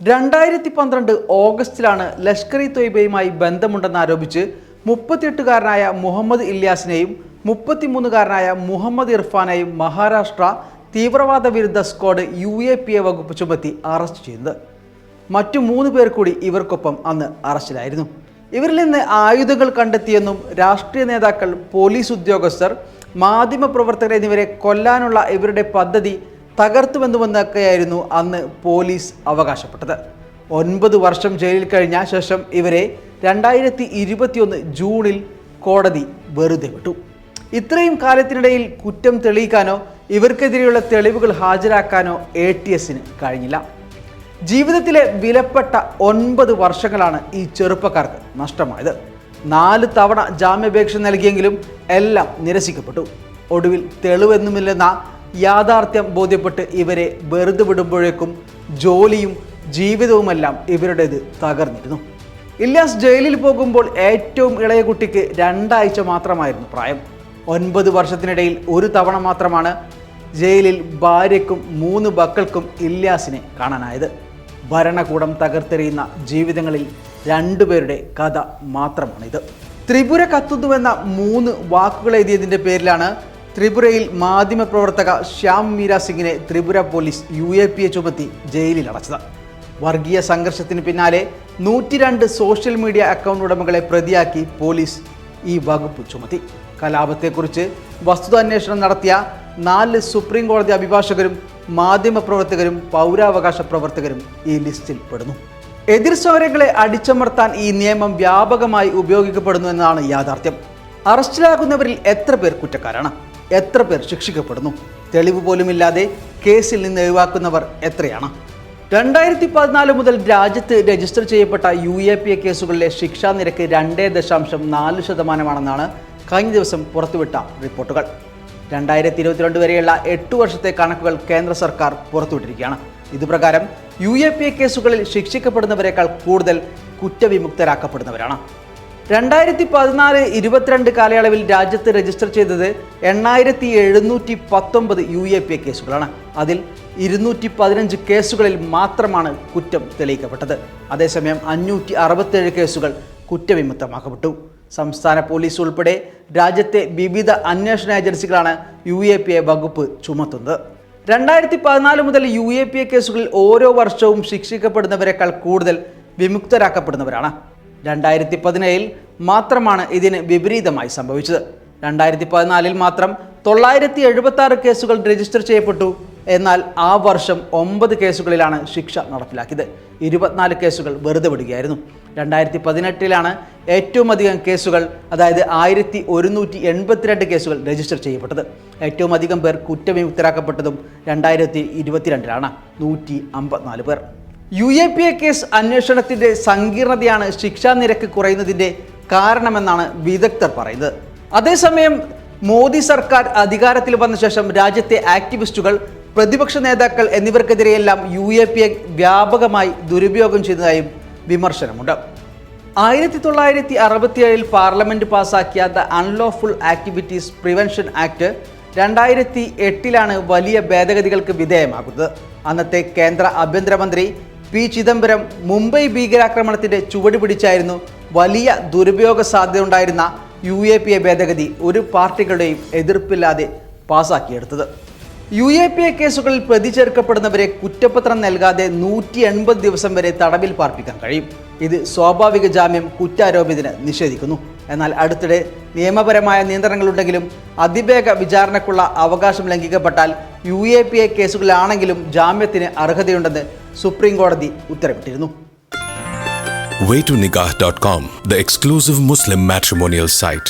2012 ഓഗസ്റ്റിലാണ് ലഷ്കർ-ഇ തൊയ്ബയുമായി ബന്ധമുണ്ടെന്നാരോപിച്ച് 38-കാരനായ മുഹമ്മദ് ഇല്യാസിനെയും 33-കാരനായ മുഹമ്മദ് ഇർഫാനെയും മഹാരാഷ്ട്ര തീവ്രവാദ വിരുദ്ധ squad UAPA വകുപ്പ് ചുമത്തി അറസ്റ്റ് ചെയ്യുന്നത്. മറ്റു 3 പേർ കൂടി ഇവർക്കൊപ്പം അന്ന് അറസ്റ്റിലായിരുന്നു. ഇവരിൽ നിന്ന് ആയുധങ്ങൾ കണ്ടെത്തിയെന്നും രാഷ്ട്രീയ നേതാക്കൾ, പോലീസ് ഉദ്യോഗസ്ഥർ, മാധ്യമപ്രവർത്തകർ എന്നിവരെ കൊല്ലാനുള്ള ഇവരുടെ പദ്ധതി തകർത്തുവെന്നുമെന്നൊക്കെയായിരുന്നു അന്ന് പോലീസ് അവകാശപ്പെട്ടത്. 9 വർഷം ജയിലിൽ കഴിഞ്ഞ ശേഷം ഇവരെ 2021 ജൂണിൽ കോടതി വെറുതെ വിട്ടു. ഇത്രയും കാലത്തിനിടയിൽ കുറ്റം തെളിയിക്കാനോ ഇവർക്കെതിരെയുള്ള തെളിവുകൾ ഹാജരാക്കാനോ ATSന് കഴിഞ്ഞില്ല. ജീവിതത്തിലെ വിലപ്പെട്ട 9 വർഷങ്ങളാണ് ഈ ചെറുപ്പക്കാർക്ക് നഷ്ടമായത്. 4 തവണ ജാമ്യാപേക്ഷ നൽകിയെങ്കിലും എല്ലാം നിരസിക്കപ്പെട്ടു. ഒടുവിൽ തെളിവെന്നുമില്ലെന്ന യാഥാർത്ഥ്യം ബോധ്യപ്പെട്ട് ഇവരെ വെറുതെ വിടുമ്പോഴേക്കും ജോലിയും ജീവിതവുമെല്ലാം ഇവരുടേത് തകർന്നിരുന്നു. ഇല്യാസ് ജയിലിൽ പോകുമ്പോൾ ഏറ്റവും ഇളയ കുട്ടിക്ക് 2 ആഴ്ച മാത്രമായിരുന്നു പ്രായം. 9 വർഷത്തിനിടയിൽ 1 തവണ മാത്രമാണ് ജയിലിൽ ഭാര്യയ്ക്കും 3 മക്കൾക്കും ഇല്യാസിനെ കാണാനായത്. ഭരണകൂടം തകർത്തെറിയുന്ന ജീവിതങ്ങളിൽ 2 പേരുടെ കഥ മാത്രമാണിത്. ത്രിപുര കത്തുന്നുവെന്ന 3 വാക്കുകൾ എഴുതിയതിൻ്റെ പേരിലാണ് ത്രിപുരയിൽ മാധ്യമപ്രവർത്തക ശ്യാം മീര സിംഗിനെ ത്രിപുര പോലീസ് UAPA ചുമത്തി ജയിലിൽ അടച്ചത്. വർഗീയ സംഘർഷത്തിന് പിന്നാലെ 102 സോഷ്യൽ മീഡിയ അക്കൗണ്ട് ഉടമകളെ പ്രതിയാക്കി പോലീസ് ഈ വകുപ്പ് ചുമത്തി. കലാപത്തെക്കുറിച്ച് വസ്തുതാന്വേഷണം നടത്തിയ 4 സുപ്രീം കോടതി അഭിഭാഷകരും മാധ്യമപ്രവർത്തകരും പൗരാവകാശ പ്രവർത്തകരും ഈ ലിസ്റ്റിൽ പെടുന്നു. എതിർ സ്വരങ്ങളെ അടിച്ചമർത്താൻ ഈ നിയമം വ്യാപകമായി ഉപയോഗിക്കപ്പെടുന്നു എന്നതാണ് യാഥാർത്ഥ്യം. അറസ്റ്റിലാകുന്നവരിൽ എത്ര പേർ കുറ്റക്കാരാണ്? എത്ര പേർ ശിക്ഷിക്കപ്പെടുന്നു? തെളിവ് പോലുമില്ലാതെ കേസിൽ നിന്ന് ഒഴിവാക്കുന്നവർ എത്രയാണ്? 2014 മുതൽ രാജ്യത്ത് രജിസ്റ്റർ ചെയ്യപ്പെട്ട UAPA കേസുകളിലെ ശിക്ഷാ നിരക്ക് 2.4% കഴിഞ്ഞ ദിവസം പുറത്തുവിട്ട റിപ്പോർട്ടുകൾ. 2022 വരെയുള്ള 8 വർഷത്തെ കണക്കുകൾ കേന്ദ്ര സർക്കാർ പുറത്തുവിട്ടിരിക്കുകയാണ്. ഇതുപ്രകാരം UAPA കേസുകളിൽ ശിക്ഷിക്കപ്പെടുന്നവരെക്കാൾ കൂടുതൽ കുറ്റവിമുക്തരാക്കപ്പെടുന്നവരാണ്. 2014-22 കാലയളവിൽ രാജ്യത്ത് രജിസ്റ്റർ ചെയ്തത് 8719 UAPA കേസുകളാണ്. അതിൽ 215 കേസുകളിൽ മാത്രമാണ് കുറ്റം തെളിയിക്കപ്പെട്ടത്. അതേസമയം 567 കേസുകൾ കുറ്റവിമുക്തമാക്കപ്പെട്ടു. സംസ്ഥാന പോലീസ് ഉൾപ്പെടെ രാജ്യത്തെ വിവിധ അന്വേഷണ ഏജൻസികളാണ് UAPA വകുപ്പ് ചുമത്തുന്നത്. 2014 മുതൽ UAPA കേസുകളിൽ ഓരോ വർഷവും ശിക്ഷിക്കപ്പെടുന്നവരെക്കാൾ കൂടുതൽ വിമുക്തരാക്കപ്പെടുന്നവരാണ്. 2017 മാത്രമാണ് ഇതിന് വിപരീതമായി സംഭവിച്ചത്. 2014 മാത്രം 976 കേസുകൾ രജിസ്റ്റർ ചെയ്യപ്പെട്ടു. എന്നാൽ ആ വർഷം 9 കേസുകളിലാണ് ശിക്ഷ നടപ്പിലാക്കിയത്. 24 കേസുകൾ വെറുതെ വിടുകയായിരുന്നു. 2018 ഏറ്റവും അധികം കേസുകൾ, അതായത് 1182 കേസുകൾ രജിസ്റ്റർ ചെയ്യപ്പെട്ടത്. ഏറ്റവും അധികം പേർ കുറ്റവിമുക്തരാക്കപ്പെട്ടതും 2022 154 പേർ. UAPA കേസ് അന്വേഷണത്തിൻ്റെ സങ്കീർണതയാണ് ശിക്ഷാ നിരക്ക് കുറയുന്നതിൻ്റെ കാരണമെന്നാണ് വിദഗ്ധർ പറയുന്നത്. അതേസമയം മോദി സർക്കാർ അധികാരത്തിൽ വന്ന ശേഷം രാജ്യത്തെ ആക്ടിവിസ്റ്റുകൾ, പ്രതിപക്ഷ നേതാക്കൾ എന്നിവർക്കെതിരെയെല്ലാം UAPA വ്യാപകമായി ദുരുപയോഗം ചെയ്തതായും വിമർശനമുണ്ട്. 1967 പാർലമെന്റ് പാസാക്കിയ the unlawful activities prevention act 2008 വലിയ ഭേദഗതികൾക്ക് വിധേയമാകുന്നത്. അന്നത്തെ കേന്ദ്ര ആഭ്യന്തരമന്ത്രി P. ചിദംബരം മുംബൈ ഭീകരാക്രമണത്തിൻ്റെ ചുവട് പിടിച്ചായിരുന്നു വലിയ ദുരുപയോഗ സാധ്യതയുണ്ടായിരുന്ന UAPA ഭേദഗതി ഒരു പാർട്ടികളുടെയും എതിർപ്പില്ലാതെ പാസാക്കിയെടുത്തത്. UAPA കേസുകളിൽ പ്രതി ചേർക്കപ്പെടുന്നവരെ കുറ്റപത്രം നൽകാതെ 180 ദിവസം വരെ തടവിൽ പാർപ്പിക്കാൻ കഴിയും. ഇത് സ്വാഭാവിക ജാമ്യം കുറ്റാരോപിതന് നിഷേധിക്കുന്നു. എന്നാൽ അടുത്തിടെ നിയമപരമായ നിയന്ത്രണങ്ങളുണ്ടെങ്കിലും അതിവേഗ വിചാരണയ്ക്കുള്ള അവകാശം ലംഘിക്കപ്പെട്ടാൽ UAPA കേസുകളിലാണെങ്കിലും ജാമ്യത്തിന് അർഹതയുണ്ടെന്ന് സുപ്രീം കോടതി ഉത്തരവിട്ടിരുന്നു. Waytonikah.com, the exclusive Muslim matrimonial site.